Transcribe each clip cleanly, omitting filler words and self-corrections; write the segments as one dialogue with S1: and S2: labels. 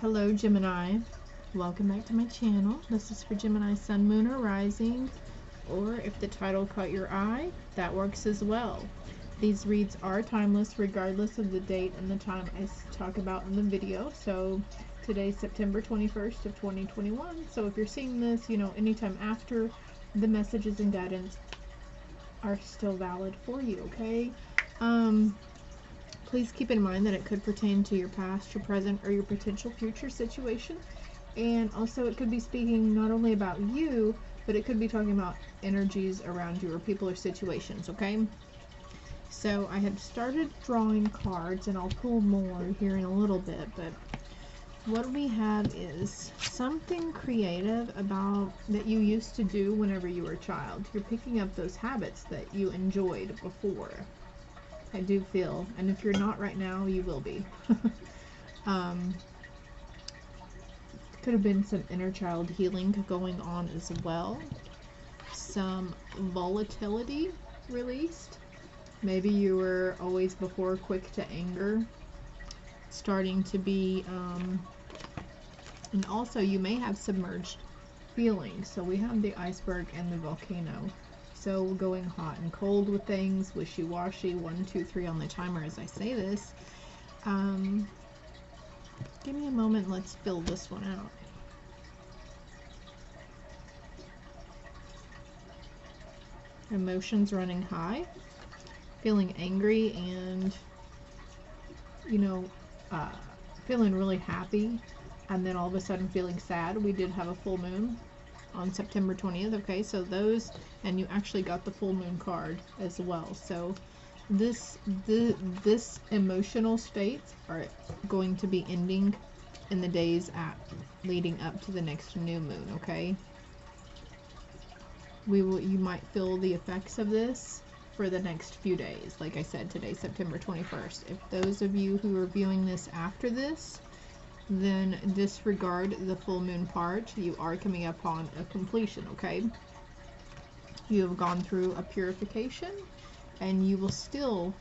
S1: Hello Gemini, welcome back to my channel. This is for Gemini Sun, Moon, or Rising, or if the title caught your eye, that works as well. These reads are timeless regardless of the date and the time I talk about in the video. So today's September 21st of 2021. So if you're seeing this, anytime after, the messages and guidance are still valid for you, okay? Please keep in mind that it could pertain to your past, your present, or your potential future situation. And also it could be speaking not only about you, but it could be talking about energies around you or people or situations, okay? So I had started drawing cards, and I'll pull more here in a little bit, but what we have is something creative about that you used to do whenever you were a child. You're picking up those habits that you enjoyed before. I do feel, and if you're not right now, you will be. Could have been some inner child healing going on as well. Some volatility released. Maybe you were always before quick to anger, starting to be, and also you may have submerged feelings. So we have the iceberg and the volcano. So going hot and cold with things, wishy-washy, 1, 2, 3 on the timer as I say this. Give me a moment, let's fill this one out. Emotions running high, feeling angry and, feeling really happy, and then all of a sudden feeling sad. We did have a full moon on September 20th, okay, so those, and you actually got the full moon card as well. So this emotional states are going to be ending in the days leading up to the next new moon, okay? You might feel the effects of this for the next few days. Like I said, today's September 21st. If those of you who are viewing this after this, then disregard the full moon part. You are coming up on a completion, okay? You have gone through a purification, and you will still,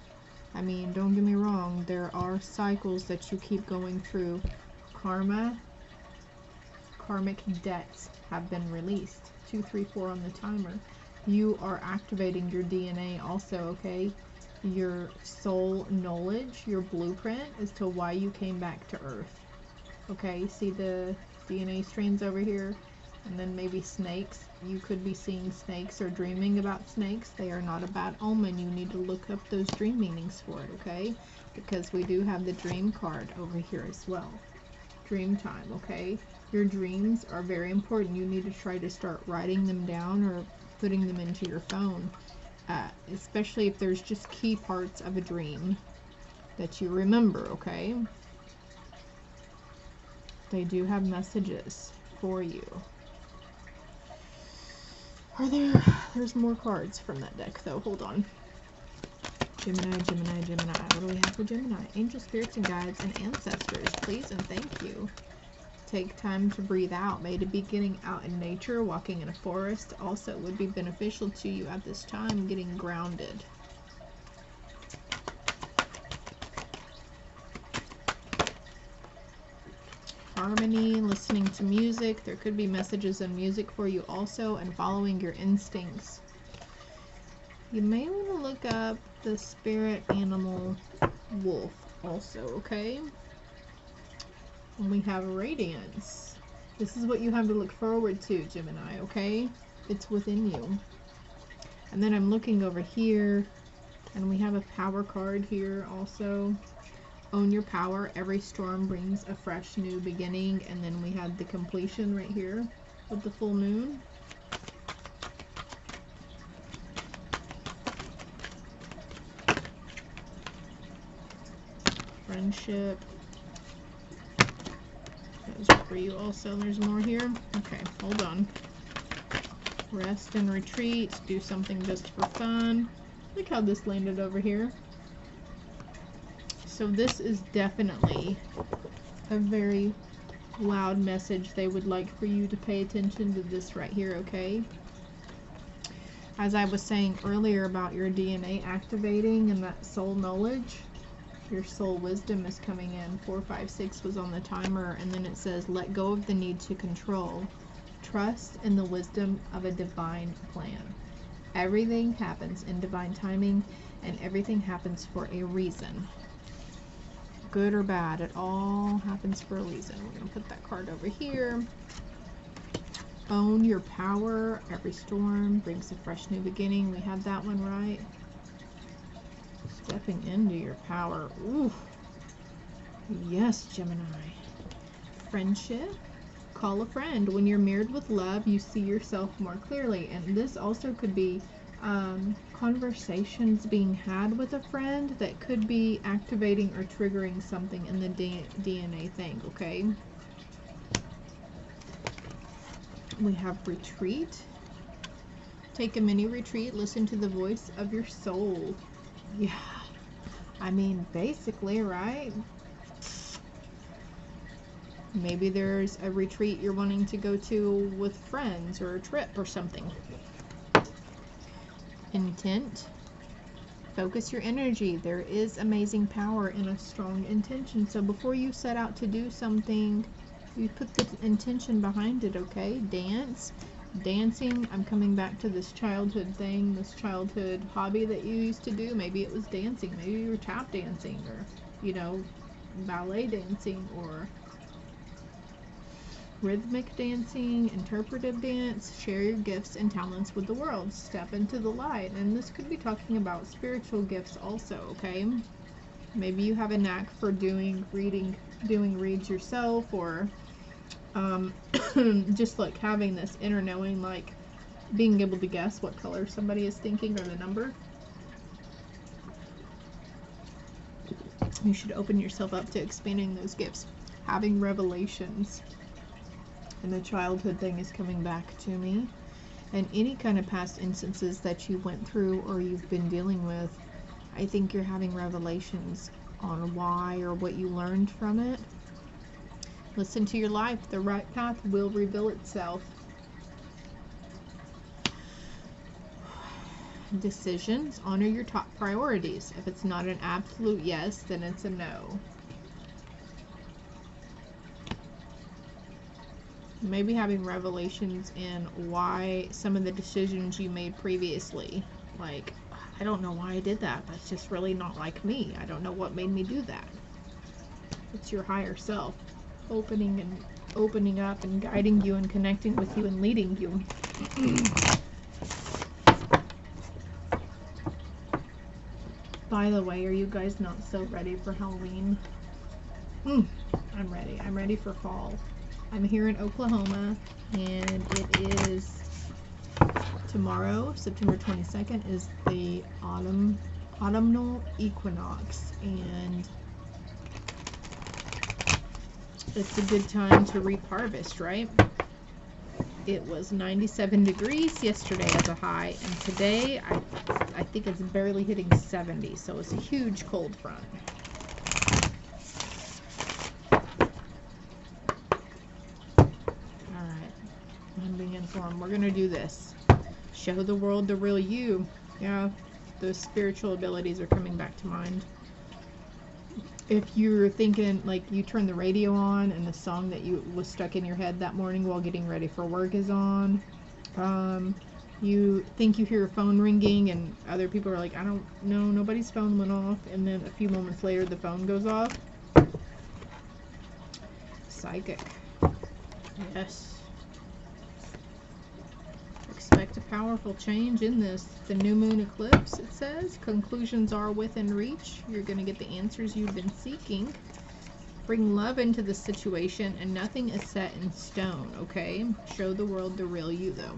S1: don't get me wrong, there are cycles that you keep going through. Karmic debts have been released. 2, 3, 4 on the timer. You are activating your DNA also, okay? Your soul knowledge, your blueprint as to why you came back to Earth. Okay, see the DNA strands over here, and then maybe snakes. You could be seeing snakes or dreaming about snakes. They are not a bad omen. You need to look up those dream meanings for it, okay? Because we do have the dream card over here as well. Dream time, okay? Your dreams are very important. You need to try to start writing them down or putting them into your phone, especially if there's just key parts of a dream that you remember, okay? They do have messages for you. There's more cards from that deck though. Hold on. Gemini, Gemini, Gemini. What do we have for Gemini? Angel spirits and guides and ancestors, please and thank you. Take time to breathe out. Maybe be getting out in nature, walking in a forest also would be beneficial to you at this time, getting grounded. Harmony, listening to music. There could be messages and music for you also, and following your instincts. You may want to look up the spirit animal wolf also, okay? And we have radiance. This is what you have to look forward to, Gemini, okay? It's within you. And then I'm looking over here, and we have a power card here also. Own your power. Every storm brings a fresh new beginning. And then we had the completion right here with the full moon. Friendship. Those are for you also. There's more here. Okay, hold on. Rest and retreat. Do something just for fun. Look how this landed over here. So this is definitely a very loud message. They would like for you to pay attention to this right here, okay? As I was saying earlier about your DNA activating and that soul knowledge, Your soul wisdom is coming in. 4, 5, 6 was on the timer, and then it says, let go of the need to control. Trust in the wisdom of a divine plan. Everything happens in divine timing, and everything happens for a reason. Good or bad, it all happens for a reason. We're going to put that card over here. Own your power. Every storm brings a fresh new beginning. We had that one right. Stepping into your power. Ooh. Yes, Gemini. Friendship. Call a friend. When you're mirrored with love, you see yourself more clearly. And this also could be conversations being had with a friend that could be activating or triggering something in the DNA thing, okay? We have retreat. Take a mini retreat. Listen to the voice of your soul. Yeah. I mean, basically, right? Maybe there's a retreat you're wanting to go to with friends or a trip or something. Intent. Focus your energy. There is amazing power in a strong intention. So before you set out to do something, you put the intention behind it, okay? Dance. Dancing. I'm coming back to this childhood thing, this childhood hobby that you used to do. Maybe it was dancing. Maybe you were tap dancing or, you know, ballet dancing or rhythmic dancing, interpretive dance. Share your gifts and talents with the world. Step into the light. And this could be talking about spiritual gifts also, okay? Maybe you have a knack for doing reads yourself, or just like having this inner knowing, like being able to guess what color somebody is thinking or the number. You should open yourself up to expanding those gifts. Having revelations. And the childhood thing is coming back to me. And any kind of past instances that you went through or you've been dealing with, I think you're having revelations on why or what you learned from it. Listen to your life. The right path will reveal itself. Decisions. Honor your top priorities. If it's not an absolute yes, then it's a no. Maybe having revelations in why some of the decisions you made previously, like, I don't know why I did that. That's just really not like me. I don't know what made me do that. It's your higher self opening up and guiding you and connecting with you and leading you. By the way, are you guys not so ready for Halloween? I'm ready. I'm ready for fall. I'm here in Oklahoma, and it is tomorrow, September 22nd, is the autumnal equinox, and it's a good time to reap harvest, right? It was 97 degrees yesterday as a high, and today I think it's barely hitting 70, so it's a huge cold front. Informed. We're going to do this. Show the world the real you. Yeah, those spiritual abilities are coming back to mind. If you're thinking, like, you turn the radio on and the song that was stuck in your head that morning while getting ready for work is on, you think you hear your phone ringing and other people are like, I don't know, nobody's phone went off, and then a few moments later the phone goes off. Psychic. Yes. Expect a powerful change in this. The new moon eclipse, it says. Conclusions are within reach. You're going to get the answers you've been seeking. Bring love into the situation, and nothing is set in stone, okay? Show the world the real you, though.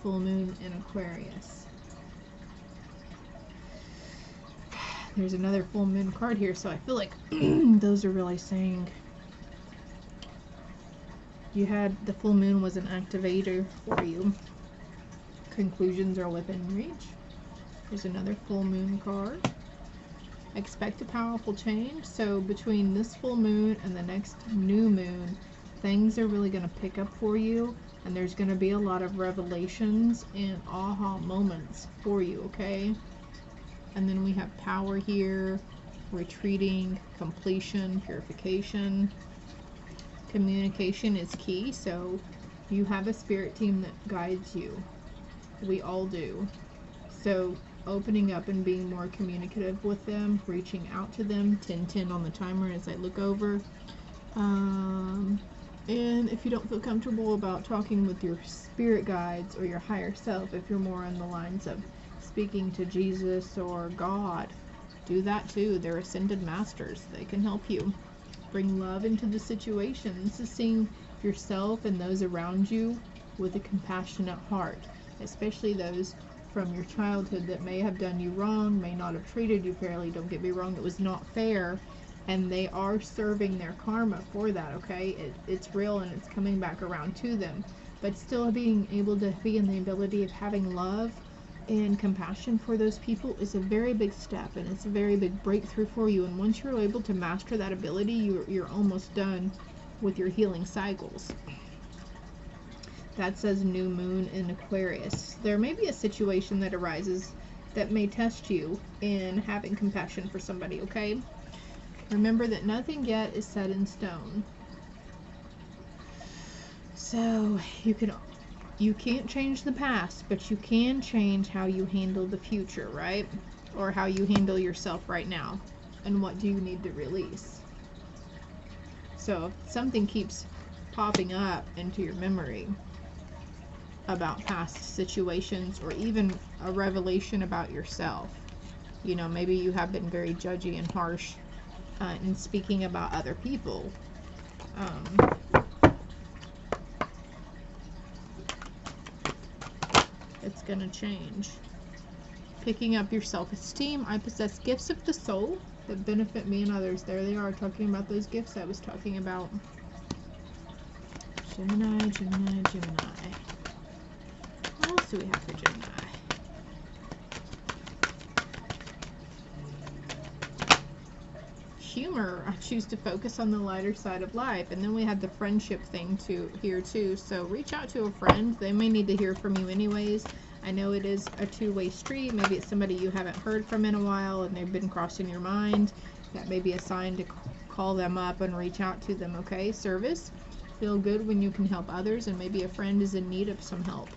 S1: Full moon in Aquarius. There's another full moon card here, so I feel like those are really saying you had the full moon was an activator for you. Conclusions are within reach. There's another full moon card. Expect a powerful change. So between this full moon and the next new moon, things are really going to pick up for you, and there's going to be a lot of revelations and aha moments for you, okay? And then we have power here, retreating, completion, purification. Communication is key, so you have a spirit team that guides you. We all do. So opening up and being more communicative with them, reaching out to them. 10:10 on the timer as I look over. And if you don't feel comfortable about talking with your spirit guides or your higher self, if you're more on the lines of speaking to Jesus or God, do that too. They're ascended masters. They can help you. Bring love into the situation. This is seeing yourself and those around you with a compassionate heart, especially those from your childhood that may have done you wrong, may not have treated you fairly. Don't get me wrong, it was not fair, and they are serving their karma for that, okay? It's real and it's coming back around to them. But still being able to be in the ability of having love and compassion for those people is a very big step, and it's a very big breakthrough for you. And once you're able to master that ability, you're almost done with your healing cycles. That says new moon in Aquarius. There may be a situation that arises that may test you in having compassion for somebody, okay? Remember that nothing yet is set in stone. So you can't change the past, but you can change how you handle the future, right? Or how you handle yourself right now. And what do you need to release? So if something keeps popping up into your memory about past situations, or even a revelation about yourself, you know, maybe you have been very judgy and harsh in speaking about other people. It's gonna change. Picking up your self-esteem. I possess gifts of the soul that benefit me and others. There they are, talking about those gifts I was talking about. Gemini, Gemini, Gemini. What else do we have for Gemini? Humor. I choose to focus on the lighter side of life. And then we had the friendship thing here too. So reach out to a friend. They may need to hear from you anyways. I know it is a two-way street. Maybe it's somebody you haven't heard from in a while and they've been crossing your mind. That may be a sign to call them up and reach out to them, okay? Service. Feel good when you can help others, and maybe a friend is in need of some help.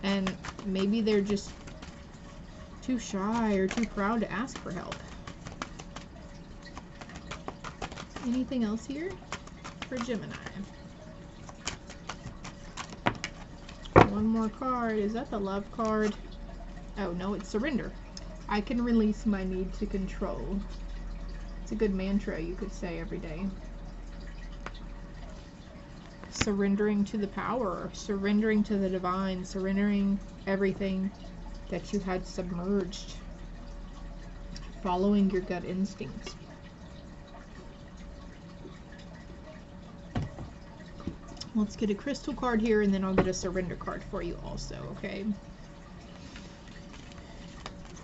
S1: And maybe they're just too shy or too proud to ask for help. Anything else here for Gemini? One more card. Is that the love card? Oh, no, it's surrender. I can release my need to control. It's a good mantra you could say every day. Surrendering to the power, surrendering to the divine, surrendering everything that you had submerged. Following your gut instincts. Let's get a crystal card here, and then I'll get a surrender card for you also, okay?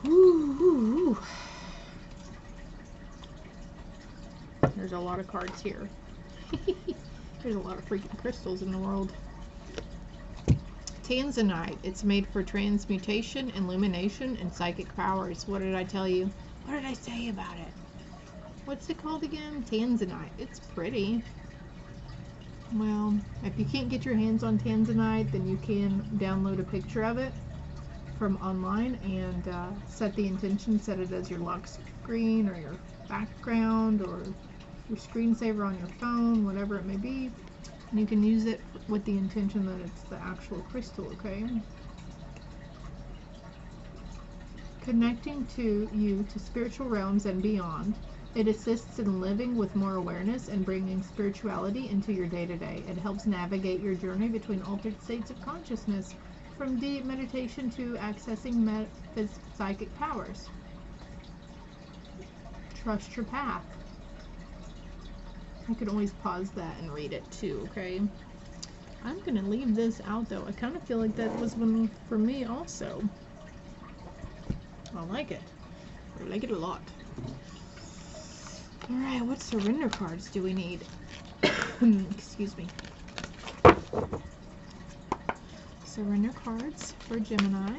S1: Ooh. There's a lot of cards here. There's a lot of freaking crystals in the world. Tanzanite. It's made for transmutation, illumination, and psychic powers. What did I tell you? What did I say about it? What's it called again? Tanzanite. It's pretty. Well, if you can't get your hands on Tanzanite, then you can download a picture of it from online and set the intention, set it as your lock screen or your background or your screensaver on your phone, whatever it may be. And you can use it with the intention that it's the actual crystal, okay? Connecting to you to spiritual realms and beyond. It assists in living with more awareness and bringing spirituality into your day-to-day. It helps navigate your journey between altered states of consciousness, from deep meditation to accessing psychic powers. Trust your path. You can always pause that and read it too, okay? I'm going to leave this out though. I kind of feel like that was one for me also. I like it. I like it a lot. Alright, what surrender cards do we need? Excuse me. Surrender cards for Gemini.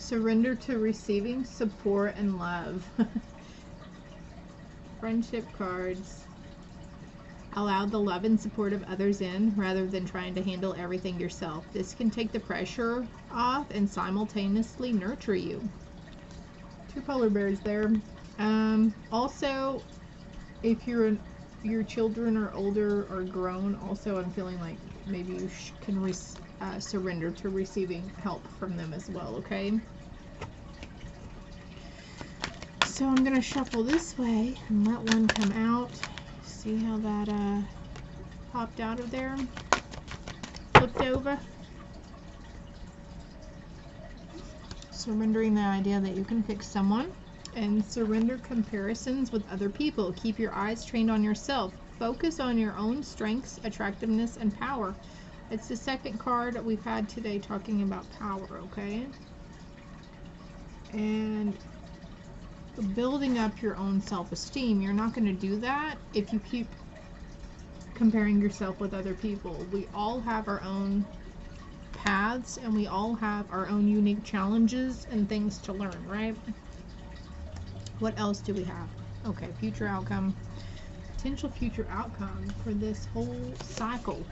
S1: Surrender to receiving support and love. Friendship cards. Allow the love and support of others in rather than trying to handle everything yourself. This can take the pressure off and simultaneously nurture you. 2 polar bears there. Also, if your children are older or grown, also I'm feeling like maybe you can surrender to receiving help from them as well, okay? So I'm going to shuffle this way and let one come out. See how that popped out of there? Flipped over. Surrendering the idea that you can fix someone. And surrender comparisons with other people. Keep your eyes trained on yourself. Focus on your own strengths, attractiveness, and power. It's the second card that we've had today talking about power, okay? And building up your own self-esteem. You're not going to do that if you keep comparing yourself with other people. We all have our own paths, and we all have our own unique challenges and things to learn, right? What else do we have? Okay, future outcome. Potential future outcome for this whole cycle.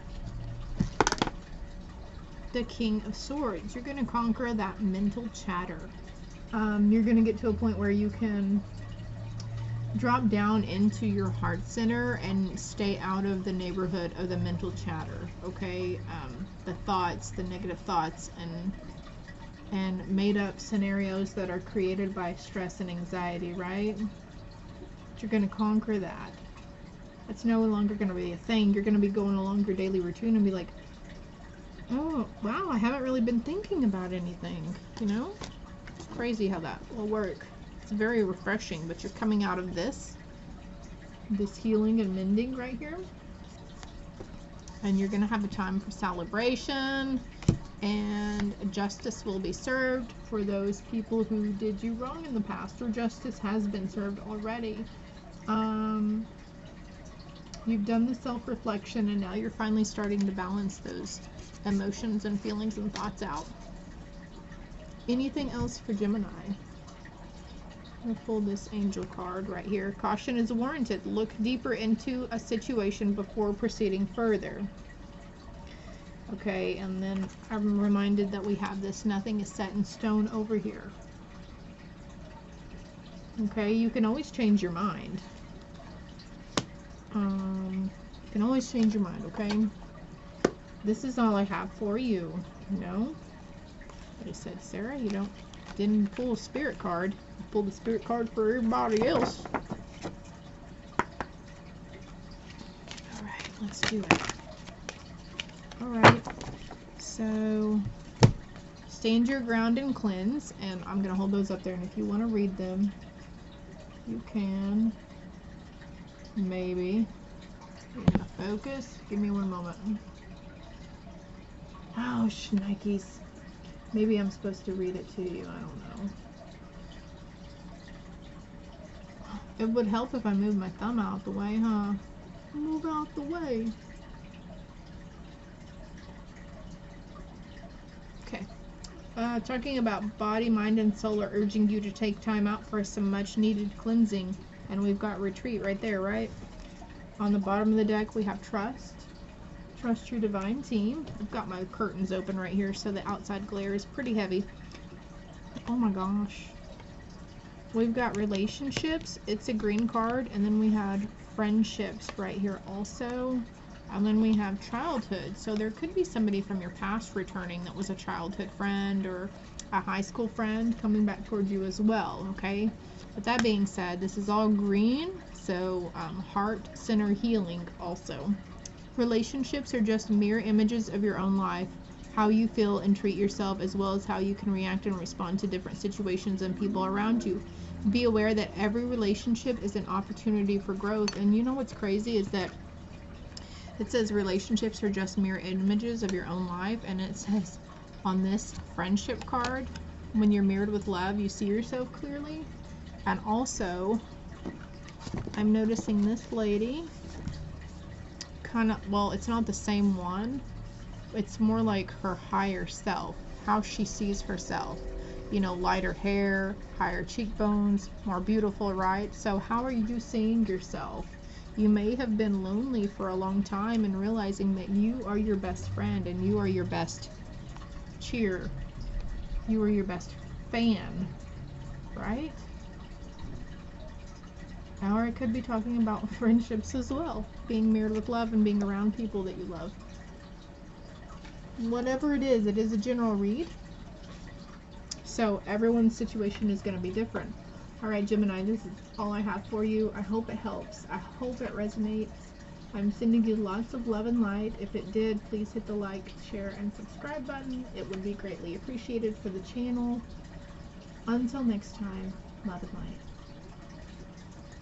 S1: The King of Swords. You're going to conquer that mental chatter. You're going to get to a point where you can drop down into your heart center and stay out of the neighborhood of the mental chatter, okay? The thoughts, the negative thoughts, and made up scenarios that are created by stress and anxiety, right? But you're going to conquer that. It's no longer going to be a thing. You're going to be going along your daily routine and be like, oh, wow, I haven't really been thinking about anything, you know? It's crazy how that will work. It's very refreshing, but you're coming out of this healing and mending right here. And you're going to have a time for celebration, and justice will be served for those people who did you wrong in the past, or justice has been served already. You've done the self-reflection, and now you're finally starting to balance those emotions and feelings and thoughts out. Anything else for Gemini? I'm going to pull this angel card right here. Caution is warranted. Look deeper into a situation before proceeding further. Okay, and then I'm reminded that we have this nothing is set in stone over here. Okay, you can always change your mind. You can always change your mind, okay? This is all I have for you, you know? They said, Sarah, you didn't pull a spirit card. You pulled the spirit card for everybody else. Alright, let's do it. Alright, so stand your ground and cleanse, and I'm going to hold those up there, and if you want to read them, you can. Maybe. Yeah, focus. Give me one moment. Oh, shnikes. Maybe I'm supposed to read it to you. I don't know. It would help if I moved my thumb out the way, huh? Move out the way. Okay. Talking about body, mind, and soul are urging you to take time out for some much needed cleansing. And we've got retreat right there, right? On the bottom of the deck, we have trust. Trust your divine team. I've got my curtains open right here, so the outside glare is pretty heavy. Oh my gosh. We've got relationships. It's a green card. And then we had friendships right here also. And then we have childhood. So there could be somebody from your past returning that was a childhood friend or a high school friend coming back towards you as well, okay? But that being said, this is all green, so heart center healing also. Relationships are just mirror images of your own life, how you feel and treat yourself, as well as how you can react and respond to different situations and people around you. Be aware that every relationship is an opportunity for growth. And you know what's crazy is that it says relationships are just mirror images of your own life, and it says on this friendship card, when you're mirrored with love, you see yourself clearly. And also, I'm noticing this lady kind of, well, it's not the same one. It's more like her higher self, how she sees herself. you know, lighter hair, higher cheekbones, more beautiful, right? So how are you seeing yourself? You may have been lonely for a long time and realizing that you are your best friend and you are your best cheer. You are your best fan, right? Or it could be talking about friendships as well, being mirrored with love and being around people that you love. Whatever it is a general read. So everyone's situation is going to be different. All right, Gemini, this is all I have for you. I hope it helps. I hope it resonates. I'm sending you lots of love and light. If it did, please hit the like, share, and subscribe button. It would be greatly appreciated for the channel. Until next time, love and light.